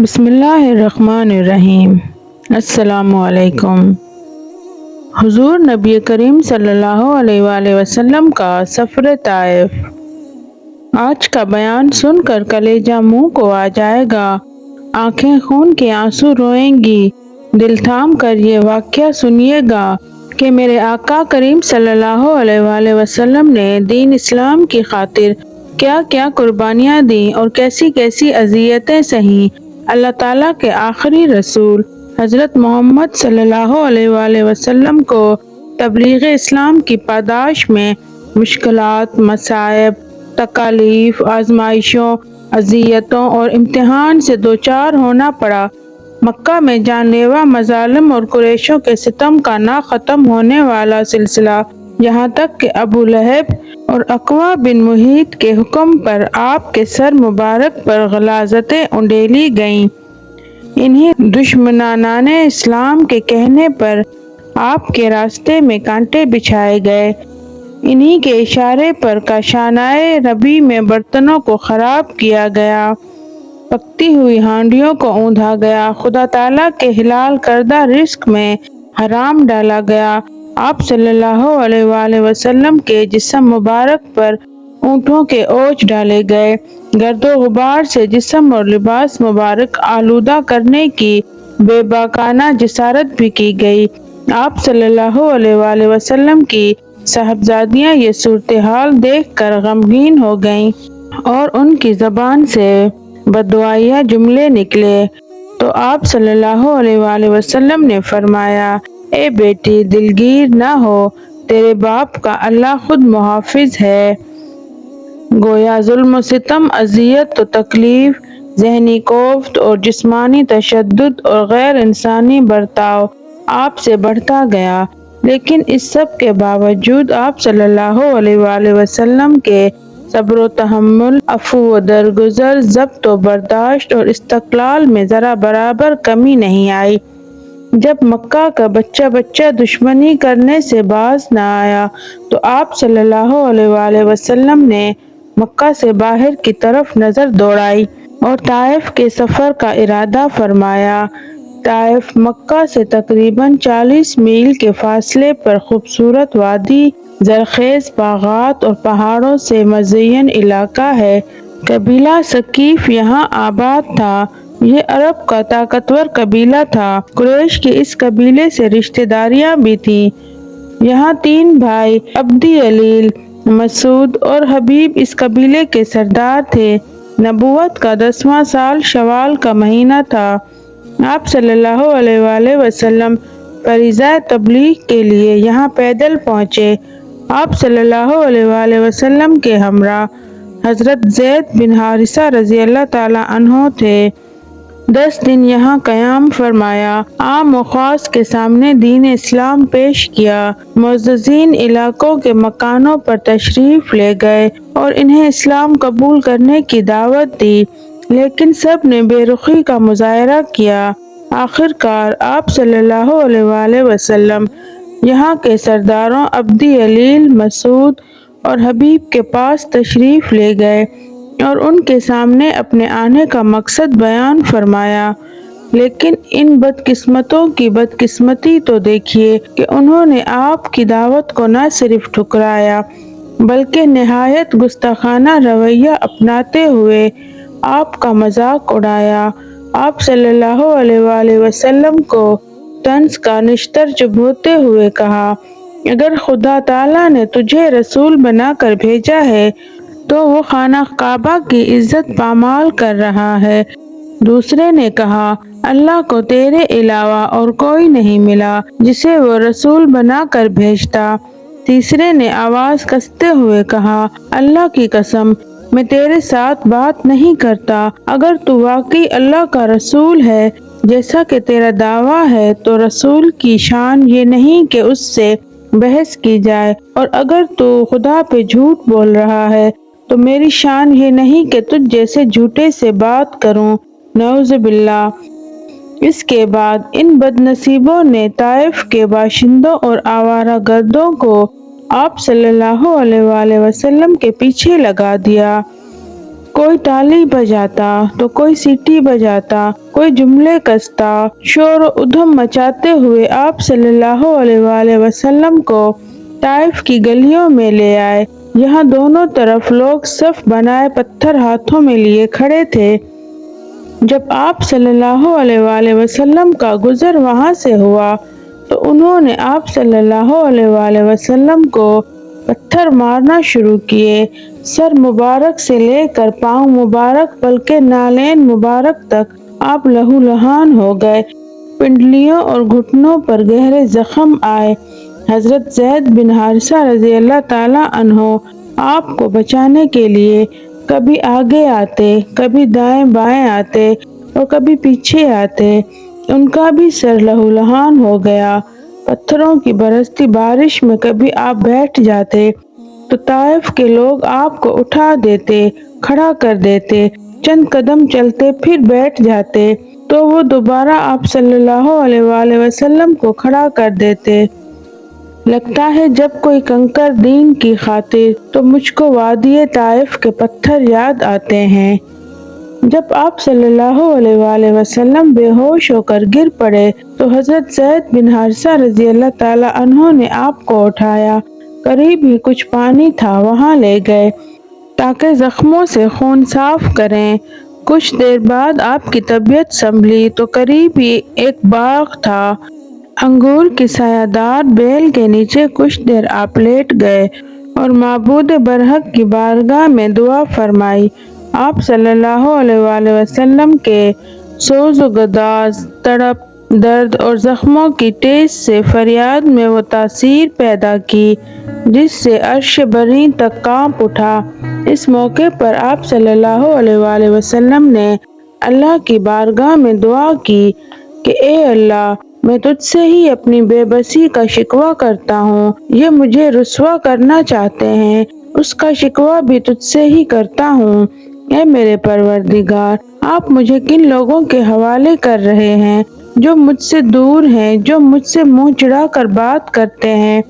بسم اللہ الرحمن الرحیم۔ السلام علیکم۔ حضور نبی کریم صلی اللہ علیہ وآلہ وسلم کا سفر طائف۔ آج کا بیان سن کر کلیجہ منہ کو آ جائے گا، آنکھیں خون کے آنسو روئیں گی۔ دل تھام کر یہ واقعہ سنیے گا کہ میرے آقا کریم صلی اللہ علیہ وآلہ وسلم نے دین اسلام کی خاطر کیا کیا قربانیاں دیں اور کیسی کیسی اذیتیں سہیں۔ اللہ تعالیٰ کے آخری رسول حضرت محمد صلی اللہ علیہ وآلہ وسلم کو تبلیغ اسلام کی پاداش میں مشکلات، مصائب، تکالیف، آزمائشوں، اذیتوں اور امتحان سے دوچار ہونا پڑا۔ مکہ میں جان لیوا مظالم اور قریشوں کے ستم کا نہ ختم ہونے والا سلسلہ، یہاں تک کہ ابو لہب اور عقبہ بن محیط کے حکم پر آپ کے سر مبارک پر غلاظتیں انڈیلی گئیں۔ انہی دشمنان اسلام کے کہنے پر آپ کے راستے میں کانٹے بچھائے گئے، انہی کے اشارے پر کاشانۂ ربیع میں برتنوں کو خراب کیا گیا، پکتی ہوئی ہانڈیوں کو اوندھا گیا، خدا تعالیٰ کے حلال کردہ رزق میں حرام ڈالا گیا، آپ صلی اللہ علیہ وآلہ وسلم کے جسم مبارک پر اونٹوں کے اوچھ ڈالے گئے، گرد و غبار سے جسم اور لباس مبارک آلودہ کرنے کی بے باکانہ جسارت بھی کی گئی۔ آپ صلی اللہ علیہ وآلہ وسلم کی صاحبزادیاں یہ صورتحال دیکھ کر غمگین ہو گئیں اور ان کی زبان سے بددعائیہ جملے نکلے، تو آپ صلی اللہ علیہ وآلہ وسلم نے فرمایا، اے بیٹی دلگیر نہ ہو، تیرے باپ کا اللہ خود محافظ ہے۔ گویا ظلم و ستم، اذیت و تکلیف، ذہنی کوفت اور جسمانی تشدد اور غیر انسانی برتاؤ آپ سے بڑھتا گیا، لیکن اس سب کے باوجود آپ صلی اللہ علیہ وآلہ وسلم کے صبر و تحمل، عفو و درگزر، ضبط و برداشت اور استقلال میں ذرا برابر کمی نہیں آئی۔ جب مکہ کا بچہ دشمنی کرنے سے باز نہ آیا تو آپ صلی اللہ علیہ وآلہ وسلم نے مکہ سے باہر کی طرف نظر دوڑائی اور طائف کے سفر کا ارادہ فرمایا۔ طائف مکہ سے تقریباً 40 میل کے فاصلے پر خوبصورت وادی، زرخیز باغات اور پہاڑوں سے مزین علاقہ ہے۔ قبیلہ ثقیف یہاں آباد تھا۔ یہ عرب کا طاقتور قبیلہ تھا۔ قریش کے اس قبیلے سے رشتہ داریاں بھی تھیں۔ یہاں 3 بھائی عبد الیل، مسعود اور حبیب اس قبیلے کے سردار تھے۔ نبوت کا 10واں سال شوال کا مہینہ تھا۔ آپ صلی اللہ علیہ وآلہ وسلم فریضہ تبلیغ کے لیے یہاں پیدل پہنچے۔ آپ صلی اللہ علیہ وآلہ وسلم کے ہمراہ حضرت زید بن حارثہ رضی اللہ تعالیٰ عنہ تھے۔ 10 دن یہاں قیام فرمایا، عام و خاص کے سامنے دین اسلام پیش کیا، معززین علاقوں کے مکانوں پر تشریف لے گئے اور انہیں اسلام قبول کرنے کی دعوت دی، لیکن سب نے بے رخی کا مظاہرہ کیا۔ آخر کار آپ صلی اللہ علیہ وآلہ وسلم یہاں کے سرداروں عبد الیل، مسعود اور حبیب کے پاس تشریف لے گئے اور ان کے سامنے اپنے آنے کا مقصد بیان فرمایا، لیکن ان بدقسمتوں کی بدقسمتی تو دیکھیے کہ انہوں نے آپ کی دعوت کو نہ صرف ٹھکرایا بلکہ نہایت گستاخانہ رویہ اپناتے ہوئے آپ کا مذاق اڑایا۔ آپ صلی اللہ علیہ وآلہ وسلم کو طنز کا نشتر چبھوتے ہوئے کہا، اگر خدا تعالیٰ نے تجھے رسول بنا کر بھیجا ہے تو وہ خانہ کعبہ کی عزت پامال کر رہا ہے۔ دوسرے نے کہا، اللہ کو تیرے علاوہ اور کوئی نہیں ملا جسے وہ رسول بنا کر بھیجتا۔ تیسرے نے آواز کستے ہوئے کہا، اللہ کی قسم میں تیرے ساتھ بات نہیں کرتا، اگر تو واقعی اللہ کا رسول ہے جیسا کہ تیرا دعویٰ ہے تو رسول کی شان یہ نہیں کہ اس سے بحث کی جائے، اور اگر تو خدا پہ جھوٹ بول رہا ہے تو میری شان یہ نہیں کہ تجھ جیسے جھوٹے سے بات کروں، نعوذ باللہ۔ اس کے بعد ان بد نصیبوں نے طائف کے باشندوں اور آوارہ گردوں کو آپ صلی اللہ علیہ وآلہ وسلم کے پیچھے لگا دیا۔ کوئی تالی بجاتا تو کوئی سیٹی بجاتا، کوئی جملے کستا، شور و ادھم مچاتے ہوئے آپ صلی اللہ علیہ وآلہ وسلم کو طائف کی گلیوں میں لے آئے۔ یہاں دونوں طرف لوگ صف بنائے پتھر ہاتھوں میں لیے کھڑے تھے۔ جب آپ صلی اللہ علیہ وآلہ وسلم کا گزر وہاں سے ہوا تو انہوں نے آپ صلی اللہ علیہ وآلہ وسلم کو پتھر مارنا شروع کیے۔ سر مبارک سے لے کر پاؤں مبارک بلکہ نالین مبارک تک آپ لہو لہان ہو گئے۔ پنڈلیوں اور گھٹنوں پر گہرے زخم آئے۔ حضرت زید بن حارثہ رضی اللہ تعالیٰ عنہ آپ کو بچانے کے لیے کبھی آگے آتے، کبھی دائیں بائیں آتے اور کبھی پیچھے آتے۔ ان کا بھی سر لہو لہان ہو گیا۔ پتھروں کی برستی بارش میں کبھی آپ بیٹھ جاتے تو طائف کے لوگ آپ کو اٹھا دیتے، کھڑا کر دیتے، چند قدم چلتے پھر بیٹھ جاتے تو وہ دوبارہ آپ صلی اللہ علیہ وآلہ وسلم کو کھڑا کر دیتے۔ لگتا ہے جب کوئی کنکر دین کی خاطر تو مجھ کو وادی طائف کے پتھر یاد آتے ہیں۔ جب آپ صلی اللہ علیہ وآلہ وسلم بے ہوش ہو کر گر پڑے تو حضرت زید بن حارثہ رضی اللہ تعالیٰ عنہ نے آپ کو اٹھایا، قریب ہی کچھ پانی تھا وہاں لے گئے تاکہ زخموں سے خون صاف کریں۔ کچھ دیر بعد آپ کی طبیعت سنبھلی تو قریب ہی ایک باغ تھا۔ انگور کی سایہ دار بیل کے نیچے کچھ دیر آپ لیٹ گئے اور معبود برحق کی بارگاہ میں دعا فرمائی۔ آپ صلی اللہ علیہ وآلہ وسلم کے سوز و گداز، تڑپ، درد اور زخموں کی ٹیس سے فریاد میں وہ تاثیر پیدا کی جس سے عرش بریں تک کانپ اٹھا۔ اس موقع پر آپ صلی اللہ علیہ وآلہ وسلم نے اللہ کی بارگاہ میں دعا کی کہ اے اللہ، میں تجھ سے ہی اپنی بے بسی کا شکوہ کرتا ہوں۔ یہ مجھے رسوا کرنا چاہتے ہیں، اس کا شکوہ بھی تجھ سے ہی کرتا ہوں۔ اے میرے پروردگار، آپ مجھے کن لوگوں کے حوالے کر رہے ہیں جو مجھ سے دور ہیں، جو مجھ سے منہ چڑھا کر بات کرتے ہیں۔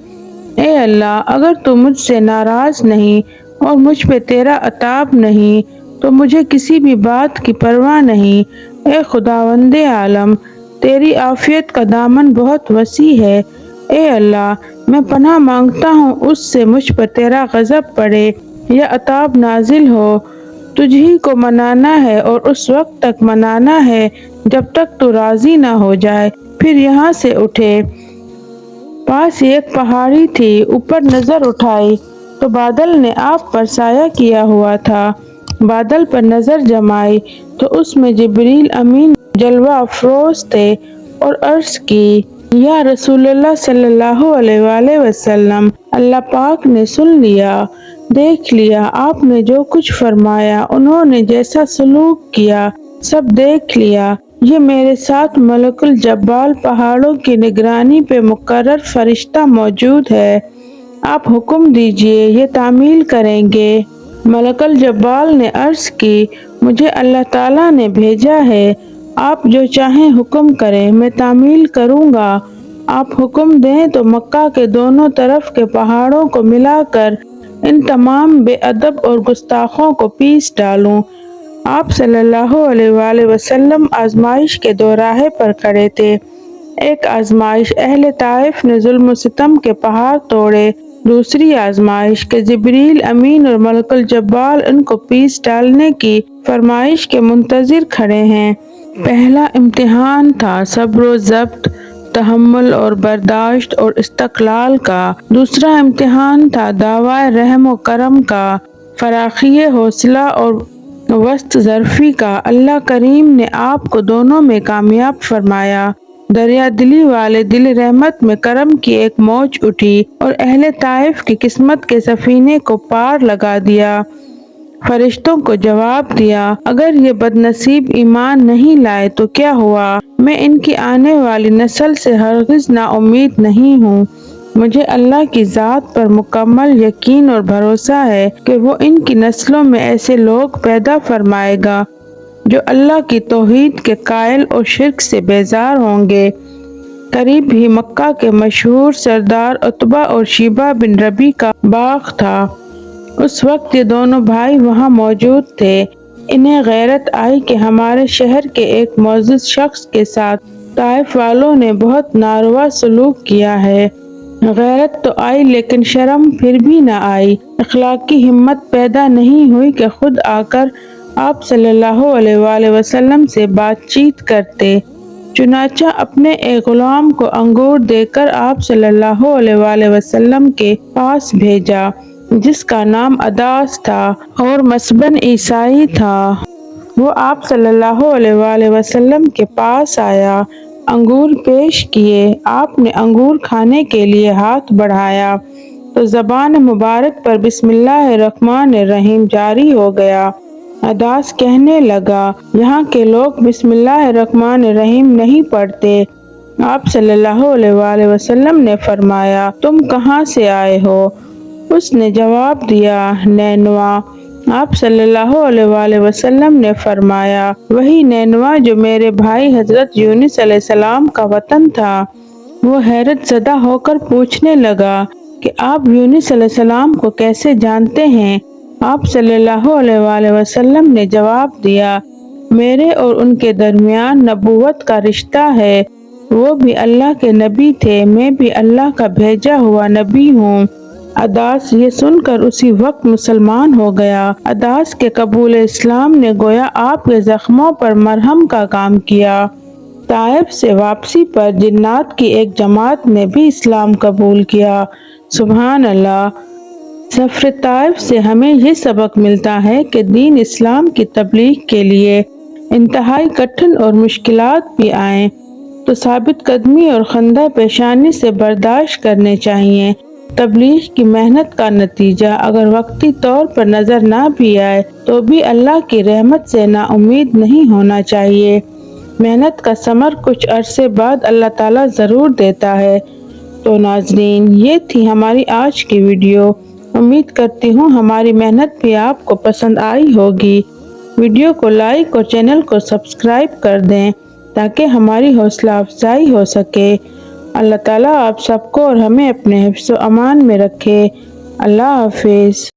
اے اللہ، اگر تو مجھ سے ناراض نہیں اور مجھ پہ تیرا عتاب نہیں تو مجھے کسی بھی بات کی پرواہ نہیں۔ اے خداوند عالم، تیری عافیت کا دامن بہت وسیع ہے۔ اے اللہ، میں پناہ مانگتا ہوں اس سے مجھ پر تیرا غضب پڑے یا عتاب نازل ہو۔ تجھ ہی کو منانا ہے اور اس وقت تک منانا ہے جب تک تو راضی نہ ہو جائے، پھر یہاں سے اٹھے۔ پاس ایک پہاڑی تھی، اوپر نظر اٹھائی تو بادل نے آپ پر سایہ کیا ہوا تھا۔ بادل پر نظر جمائی تو اس میں جبریل امین جلوہ افروز تھے اور عرض کی، یا رسول اللہ صلی اللہ علیہ وآلہ وسلم، اللہ پاک نے سن لیا، دیکھ لیا، آپ نے جو کچھ فرمایا، انہوں نے جیسا سلوک کیا، سب دیکھ لیا۔ یہ میرے ساتھ ملک الجبال پہاڑوں کی نگرانی پہ مقرر فرشتہ موجود ہے، آپ حکم دیجئے، یہ تعمیل کریں گے۔ ملک الجبال نے عرض کی، مجھے اللہ تعالیٰ نے بھیجا ہے، آپ جو چاہیں حکم کریں، میں تعمیل کروں گا۔ آپ حکم دیں تو مکہ کے دونوں طرف کے پہاڑوں کو ملا کر ان تمام بے ادب اور گستاخوں کو پیس ڈالوں۔ آپ صلی اللہ علیہ وآلہ وسلم آزمائش کے دوراہے پر کھڑے تھے۔ ایک آزمائش اہل طائف نے ظلم و ستم کے پہاڑ توڑے، دوسری آزمائش کہ جبریل امین اور ملک الجبال ان کو پیس ڈالنے کی فرمائش کے منتظر کھڑے ہیں۔ پہلا امتحان تھا صبر و ضبط، تحمل اور برداشت اور استقلال کا۔ دوسرا امتحان تھا دعویٰ رحم و کرم کا، فراخی حوصلہ اور وسط ظرفی کا۔ اللہ کریم نے آپ کو دونوں میں کامیاب فرمایا۔ دریا دلی والے دل رحمت میں کرم کی ایک موج اٹھی اور اہل طائف کی قسمت کے سفینے کو پار لگا دیا۔ فرشتوں کو جواب دیا، اگر یہ بد نصیب ایمان نہیں لائے تو کیا ہوا؟ میں ان کی آنے والی نسل سے ہرگز نا امید نہیں ہوں۔ مجھے اللہ کی ذات پر مکمل یقین اور بھروسہ ہے کہ وہ ان کی نسلوں میں ایسے لوگ پیدا فرمائے گا جو اللہ کی توحید کے قائل اور شرک سے بیزار ہوں گے۔ قریب ہی مکہ کے مشہور سردار عتبہ اور شیبہ بن ربیع کا باغ تھا۔ اس وقت یہ دونوں بھائی وہاں موجود تھے۔ انہیں غیرت آئی کہ ہمارے شہر کے ایک معزز شخص کے ساتھ طائف والوں نے بہت ناروا سلوک کیا ہے۔ غیرت تو آئی لیکن شرم پھر بھی نہ آئی، اخلاقی ہمت پیدا نہیں ہوئی کہ خود آ کر آپ صلی اللہ علیہ وآلہ وسلم سے بات چیت کرتے۔ چنانچہ اپنے ایک غلام کو انگور دے کر آپ صلی اللہ علیہ وآلہ وسلم کے پاس بھیجا، جس کا نام عداس تھا اور مصباً عیسائی تھا۔ وہ آپ صلی اللہ علیہ وآلہ وسلم کے پاس آیا، انگور پیش کیے۔ آپ نے انگور کھانے کے لیے ہاتھ بڑھایا تو زبان مبارک پر بسم اللہ الرحمن الرحیم جاری ہو گیا۔ عداس کہنے لگا، یہاں کے لوگ بسم اللہ الرحمن الرحیم نہیں پڑھتے۔ آپ صلی اللہ علیہ وآلہ وسلم نے فرمایا، تم کہاں سے آئے ہو؟ اس نے جواب دیا، نینوا۔ آپ صلی اللہ علیہ وآلہ وسلم نے فرمایا، وہی نینوا جو میرے بھائی حضرت یونس علیہ السلام کا وطن تھا۔ وہ حیرت زدہ ہو کر پوچھنے لگا کہ آپ یونس علیہ السلام کو کیسے جانتے ہیں؟ آپ صلی اللہ علیہ وآلہ وسلم نے جواب دیا، میرے اور ان کے درمیان نبوت کا رشتہ ہے۔ وہ بھی اللہ کے نبی تھے، میں بھی اللہ کا بھیجا ہوا نبی ہوں۔ عداس یہ سن کر اسی وقت مسلمان ہو گیا۔ عداس کے قبول اسلام نے گویا آپ کے زخموں پر مرہم کا کام کیا۔ طائف سے واپسی پر جنات کی ایک جماعت نے بھی اسلام قبول کیا۔ سبحان اللہ۔ سفر طائف سے ہمیں یہ سبق ملتا ہے کہ دین اسلام کی تبلیغ کے لیے انتہائی کٹھن اور مشکلات بھی آئیں تو ثابت قدمی اور خندہ پیشانی سے برداشت کرنے چاہیے۔ تبلیغ کی محنت کا نتیجہ اگر وقتی طور پر نظر نہ بھی آئے تو بھی اللہ کی رحمت سے نا امید نہیں ہونا چاہیے۔ محنت کا ثمر کچھ عرصے بعد اللہ تعالیٰ ضرور دیتا ہے۔ تو ناظرین، یہ تھی ہماری آج کی ویڈیو۔ امید کرتی ہوں ہماری محنت بھی آپ کو پسند آئی ہوگی۔ ویڈیو کو لائک اور چینل کو سبسکرائب کر دیں تاکہ ہماری حوصلہ افزائی ہو سکے۔ اللہ تعالیٰ آپ سب کو اور ہمیں اپنے حفظ و امان میں رکھے۔ اللہ حافظ۔